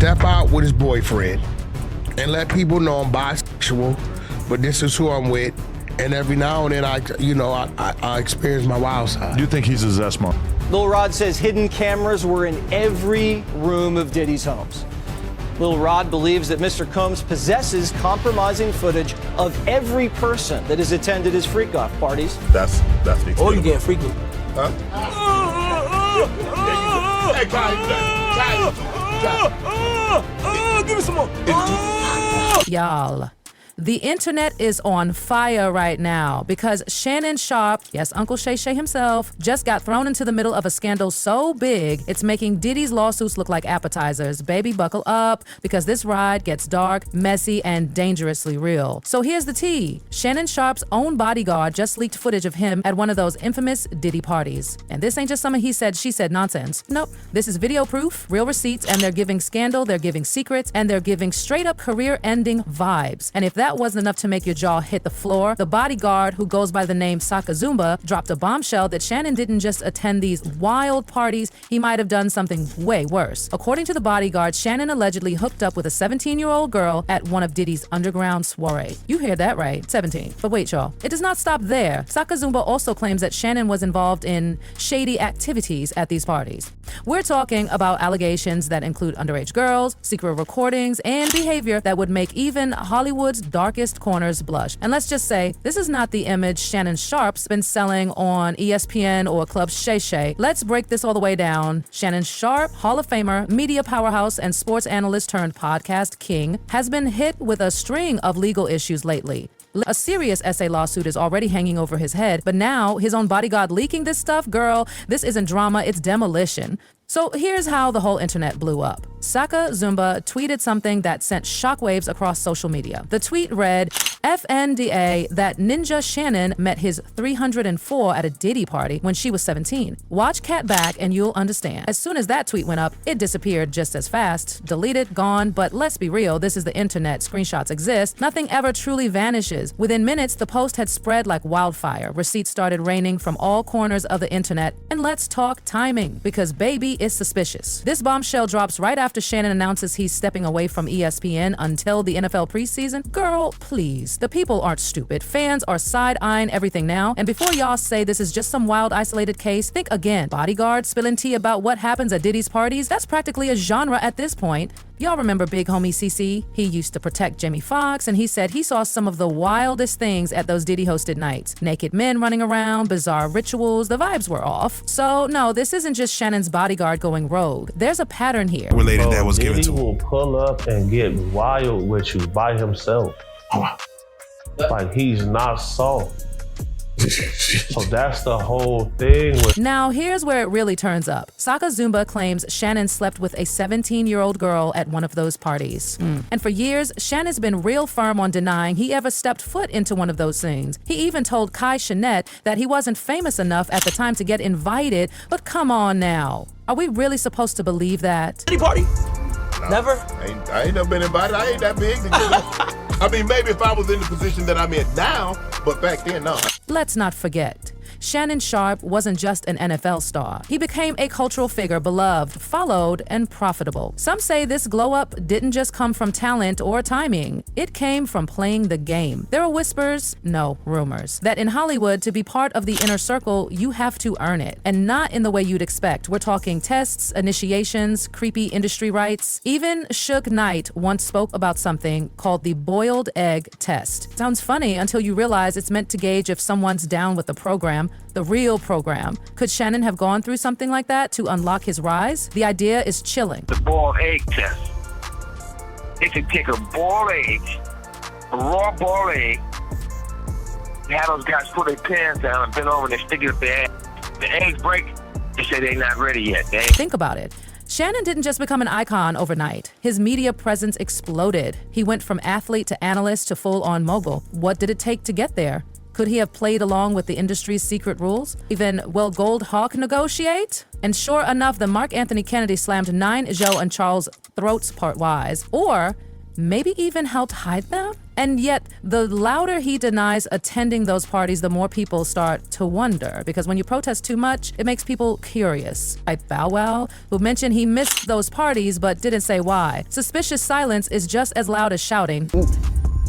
step out with his boyfriend and let people know I'm bisexual, but this is who I'm with. And every now and then I experience my wild side. You think he's a Zesmo? Lil Rod says hidden cameras were in every room of Diddy's homes. Lil Rod believes that Mr. Combs possesses compromising footage of every person that has attended his freak-off parties. That's the Or you getting freaky. Huh? Hey, guys, give me some more. Y'all, the internet is on fire right now because Shannon Sharpe, yes, Uncle Shay Shay himself, just got thrown into the middle of a scandal so big it's making Diddy's lawsuits look like appetizers. Baby, buckle up because this ride gets dark, messy, and dangerously real. So here's the tea. Shannon Sharpe's own bodyguard just leaked footage of him at one of those infamous Diddy parties. And this ain't just some he said, she said nonsense. Nope. This is video proof, real receipts, and they're giving scandal, they're giving secrets, and they're giving straight up career-ending vibes. And if that wasn't enough to make your jaw hit the floor, the bodyguard, who goes by the name Saka Zumba, dropped a bombshell that Shannon didn't just attend these wild parties, he might have done something way worse. According to the bodyguard, Shannon allegedly hooked up with a 17-year-old girl at one of Diddy's underground soiree. You heard that right, 17. But wait, y'all, it does not stop there. Saka Zumba also claims that Shannon was involved in shady activities at these parties. We're talking about allegations that include underage girls, secret recordings, and behavior that would make even Hollywood's darkest corners blush. And let's just say, this is not the image Shannon Sharpe's been selling on ESPN or Club Shay Shay. Let's break this all the way down. Shannon Sharpe, Hall of Famer, media powerhouse, and sports analyst turned podcast king, has been hit with a string of legal issues lately. A serious SA lawsuit is already hanging over his head, but now his own bodyguard leaking this stuff? Girl, this isn't drama, it's demolition. So here's how the whole internet blew up. Saka Zumba tweeted something that sent shockwaves across social media. The tweet read, FNDA that Ninja Shannon met his 304 at a Diddy party when she was 17. Watch Cat back and you'll understand. As soon as that tweet went up, it disappeared just as fast. Deleted, gone, but let's be real, this is the internet, screenshots exist. Nothing ever truly vanishes. Within minutes, the post had spread like wildfire. Receipts started raining from all corners of the internet. And let's talk timing, because baby is suspicious. This bombshell drops right after Shannon announces he's stepping away from ESPN until the NFL preseason. Girl, please. The people aren't stupid. Fans are side-eyeing everything now. And before y'all say this is just some wild isolated case, think again. Bodyguard spilling tea about what happens at Diddy's parties? That's practically a genre at this point. Y'all remember big homie CC? He used to protect Jamie Foxx, and he said he saw some of the wildest things at those Diddy-hosted nights. Naked men running around, bizarre rituals, the vibes were off. So no, this isn't just Shannon's bodyguard going rogue. There's a pattern here. Related that was given Diddy to him. will pull up and get wild with you by himself. Like, he's not soft. So that's the whole thing with. Now, here's where it really turns up. Saka Zumba claims Shannon slept with a 17-year-old girl at one of those parties. And for years, Shannon's been real firm on denying he ever stepped foot into one of those things. He even told Kai Cenat that he wasn't famous enough at the time to get invited, but come on now. Are we really supposed to believe that? Any party? No, Never? I ain't never been invited. I ain't that big to get I mean, maybe if I was in the position that I'm in now, but back then, no. Let's not forget, Shannon Sharpe wasn't just an NFL star. He became a cultural figure, beloved, followed, and profitable. Some say this glow-up didn't just come from talent or timing. It came from playing the game. There are whispers, no, rumors, that in Hollywood, to be part of the inner circle, you have to earn it. And not in the way you'd expect. We're talking tests, initiations, creepy industry rights. Even Suge Knight once spoke about something called the boiled egg test. Sounds funny until you realize it's meant to gauge if someone's down with the program, the real program. Could Shannon have gone through something like that to unlock his rise? The idea is chilling. The boiled egg test. They could take a boiled egg, a raw boiled egg, have those guys put their pants down and bend over and they stick it up their ass. The eggs break, they say they're not ready yet. Think about it. Shannon didn't just become an icon overnight. His media presence exploded. He went from athlete to analyst to full-on mogul. What did it take to get there? Could he have played along with the industry's secret rules? Even, will Gold Hawk negotiate? And sure enough, the Mark Anthony Kennedy slammed 9 Joe and Charles' throats part-wise. Or maybe even helped hide them? And yet, the louder he denies attending those parties, the more people start to wonder. Because when you protest too much, it makes people curious. Like Bow Wow, who mentioned he missed those parties but didn't say why. Suspicious silence is just as loud as shouting.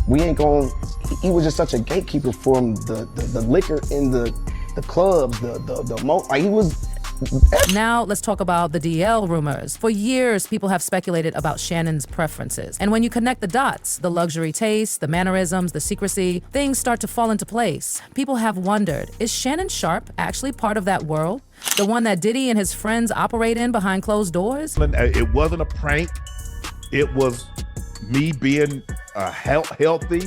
We ain't going. He was just such a gatekeeper for the liquor in the clubs, like he was. Now let's talk about the DL rumors. For years, people have speculated about Shannon's preferences. And when you connect the dots, the luxury taste, the mannerisms, the secrecy, things start to fall into place. People have wondered, is Shannon Sharpe actually part of that world? The one that Diddy and his friends operate in behind closed doors? It wasn't a prank. It was me being a healthy,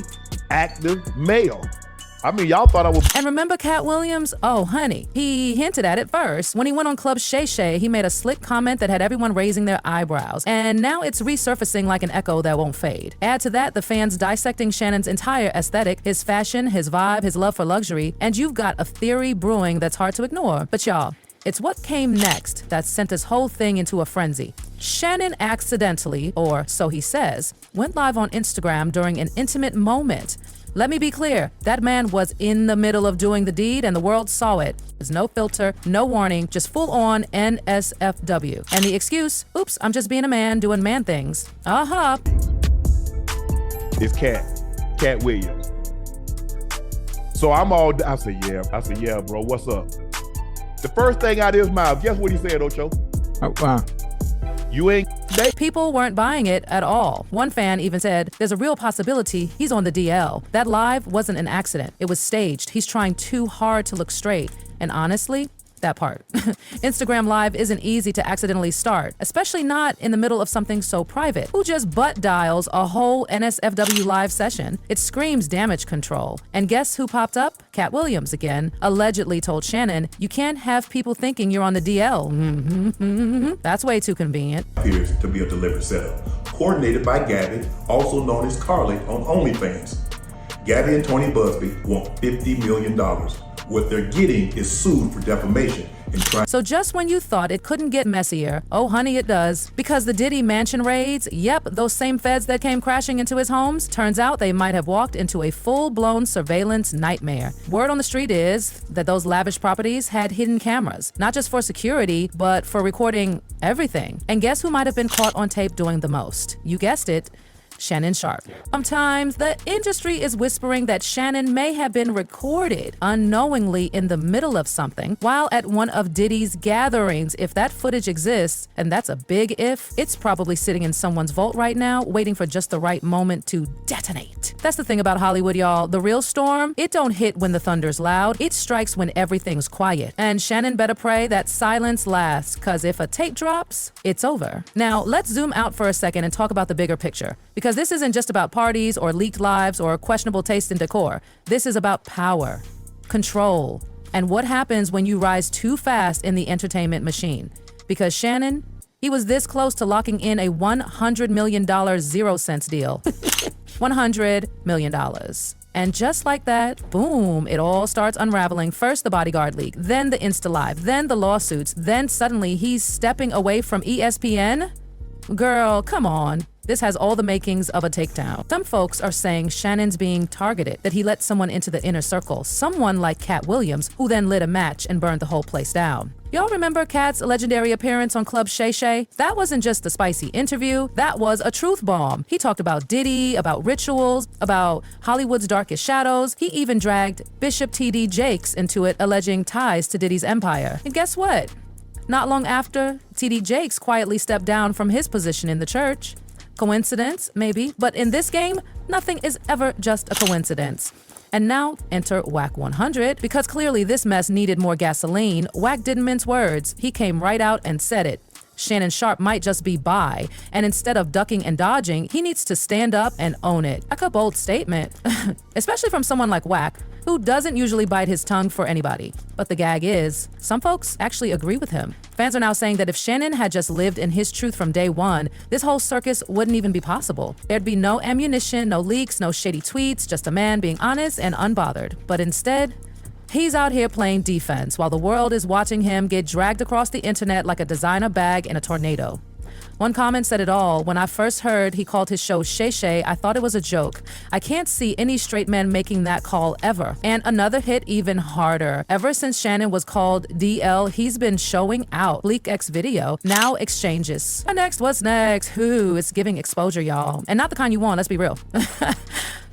active male. I mean, y'all thought I was. And remember Cat Williams? Oh, honey. He hinted at it first. When he went on Club Shay Shay, he made a slick comment that had everyone raising their eyebrows. And now it's resurfacing like an echo that won't fade. Add to that the fans dissecting Shannon's entire aesthetic, his fashion, his vibe, his love for luxury, and you've got a theory brewing that's hard to ignore. But y'all, it's what came next that sent this whole thing into a frenzy. Shannon accidentally, or so he says, went live on Instagram during an intimate moment. Let me be clear, that man was in the middle of doing the deed and the world saw it. There's no filter, no warning, just full-on NSFW. And the excuse, oops, I'm just being a man doing man things. Uh-huh. It's Cat Williams. So I said, yeah, bro, what's up? The first thing out of his mouth, guess what he said, Ocho? You ain't they. People weren't buying it at all. One fan even said, there's a real possibility he's on the DL. That live wasn't an accident. It was staged. He's trying too hard to look straight. And honestly, that part. Instagram Live isn't easy to accidentally start, especially not in the middle of something so private. Who just butt dials a whole NSFW live session? It screams damage control. And guess who popped up? Cat Williams again, allegedly told Shannon, you can't have people thinking you're on the DL. That's way too convenient. Appears to be a deliberate setup, coordinated by Gabby, also known as Carly on OnlyFans. Gabby and Tony Busby want $50 million. What they're getting is sued for defamation and trying. So just when you thought it couldn't get messier, oh honey, it does. Because the Diddy mansion raids, yep, those same feds that came crashing into his homes, turns out they might have walked into a full-blown surveillance nightmare. Word on the street is that those lavish properties had hidden cameras, not just for security, but for recording everything. And guess who might have been caught on tape doing the most? You guessed it. Shannon Sharpe. Sometimes the industry is whispering that Shannon may have been recorded unknowingly in the middle of something while at one of Diddy's gatherings. If that footage exists, and that's a big if, it's probably sitting in someone's vault right now, waiting for just the right moment to detonate. That's the thing about Hollywood, y'all. The real storm, it don't hit when the thunder's loud. It strikes when everything's quiet. And Shannon better pray that silence lasts, cause if a tape drops, it's over. Now, let's zoom out for a second and talk about the bigger picture. Because this isn't just about parties or leaked lives or questionable taste in decor. This is about power, control, and what happens when you rise too fast in the entertainment machine. Because Shannon, he was this close to locking in a $100 million 0 cents deal. $100 million. And just like that, boom, it all starts unraveling. First the bodyguard leak, then the Insta Live, then the lawsuits, then suddenly he's stepping away from ESPN? Girl, come on. This has all the makings of a takedown. Some folks are saying Shannon's being targeted, that he let someone into the inner circle, someone like Cat Williams, who then lit a match and burned the whole place down. Y'all remember Cat's legendary appearance on Club Shay Shay? That wasn't just a spicy interview, that was a truth bomb. He talked about Diddy, about rituals, about Hollywood's darkest shadows. He even dragged Bishop T.D. Jakes into it, alleging ties to Diddy's empire. And guess what? Not long after, T.D. Jakes quietly stepped down from his position in the church. Coincidence? Maybe. But in this game, nothing is ever just a coincidence. And now, enter Wack 100. Because clearly this mess needed more gasoline, Wack didn't mince words. He came right out and said it. Shannon Sharpe might just be bi, and instead of ducking and dodging, he needs to stand up and own it. Like a bold statement, especially from someone like Wack, who doesn't usually bite his tongue for anybody. But the gag is, some folks actually agree with him. Fans are now saying that if Shannon had just lived in his truth from day one, this whole circus wouldn't even be possible. There'd be no ammunition, no leaks, no shady tweets, just a man being honest and unbothered. But instead, he's out here playing defense while the world is watching him get dragged across the internet like a designer bag in a tornado. One comment said it all. When I first heard he called his show Shay Shay, I thought it was a joke. I can't see any straight man making that call ever. And another hit even harder. Ever since Shannon was called DL, he's been showing out. Bleak X video, now exchanges. What's next? Who? It's giving exposure, y'all. And not the kind you want, let's be real.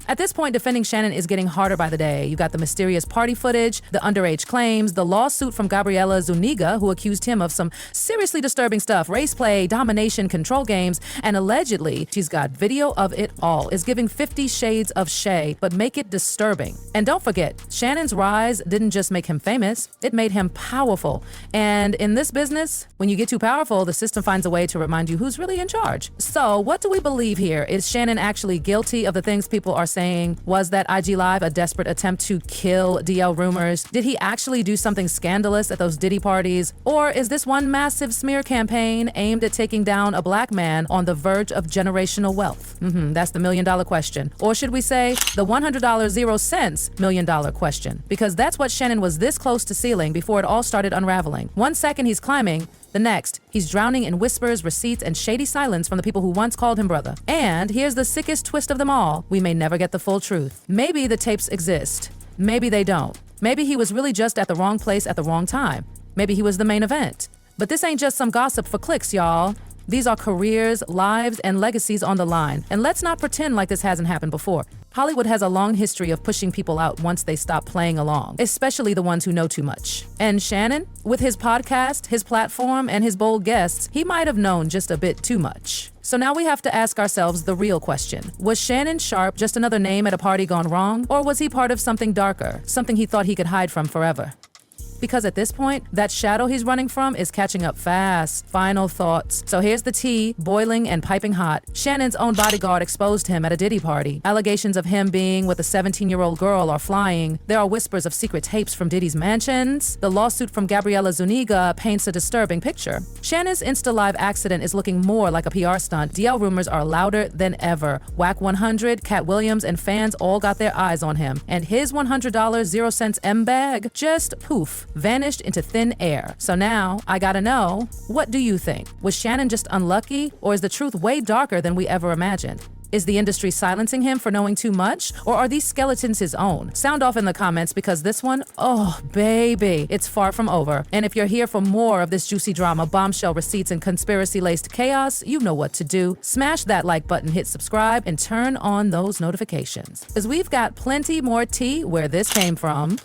At this point, defending Shannon is getting harder by the day. You got the mysterious party footage, the underage claims, the lawsuit from Gabriella Zuniga, who accused him of some seriously disturbing stuff, race play, domination, control games, and allegedly, she's got video of it all. It's giving 50 Shades of Shay, but make it disturbing. And don't forget, Shannon's rise didn't just make him famous, it made him powerful. And in this business, when you get too powerful, the system finds a way to remind you who's really in charge. So what do we believe here? Is Shannon actually guilty of the things people are saying? Was that IG Live a desperate attempt to kill DL rumors? Did he actually do something scandalous at those Diddy parties? Or is this one massive smear campaign aimed at taking down a black man on the verge of generational wealth? That's the $1 million question. Or should we say the $100 0 cents $1 million question? Because that's what Shannon was this close to sealing before it all started unraveling. One second he's climbing, the next, he's drowning in whispers, receipts, and shady silence from the people who once called him brother. And here's the sickest twist of them all. We may never get the full truth. Maybe the tapes exist. Maybe they don't. Maybe he was really just at the wrong place at the wrong time. Maybe he was the main event. But this ain't just some gossip for clicks, y'all. These are careers, lives, and legacies on the line. And let's not pretend like this hasn't happened before. Hollywood has a long history of pushing people out once they stop playing along, especially the ones who know too much. And Shannon, with his podcast, his platform, and his bold guests, he might have known just a bit too much. So now we have to ask ourselves the real question. Was Shannon Sharpe just another name at a party gone wrong? Or was he part of something darker, something he thought he could hide from forever? Because at this point, that shadow he's running from is catching up fast. Final thoughts. So here's the tea, boiling and piping hot. Shannon's own bodyguard exposed him at a Diddy party. Allegations of him being with a 17-year-old girl are flying. There are whispers of secret tapes from Diddy's mansions. The lawsuit from Gabriella Zuniga paints a disturbing picture. Shannon's Insta Live accident is looking more like a PR stunt. DL rumors are louder than ever. Wack 100, Cat Williams, and fans all got their eyes on him. And his $100 0 cents M bag just poof, vanished into thin air. So now, I gotta know, what do you think? Was Shannon just unlucky, or is the truth way darker than we ever imagined? Is the industry silencing him for knowing too much, or are these skeletons his own? Sound off in the comments, because this one, oh baby, it's far from over. And if you're here for more of this juicy drama, bombshell receipts, and conspiracy-laced chaos, you know what to do. Smash that like button, hit subscribe, and turn on those notifications. Because we've got plenty more tea where this came from.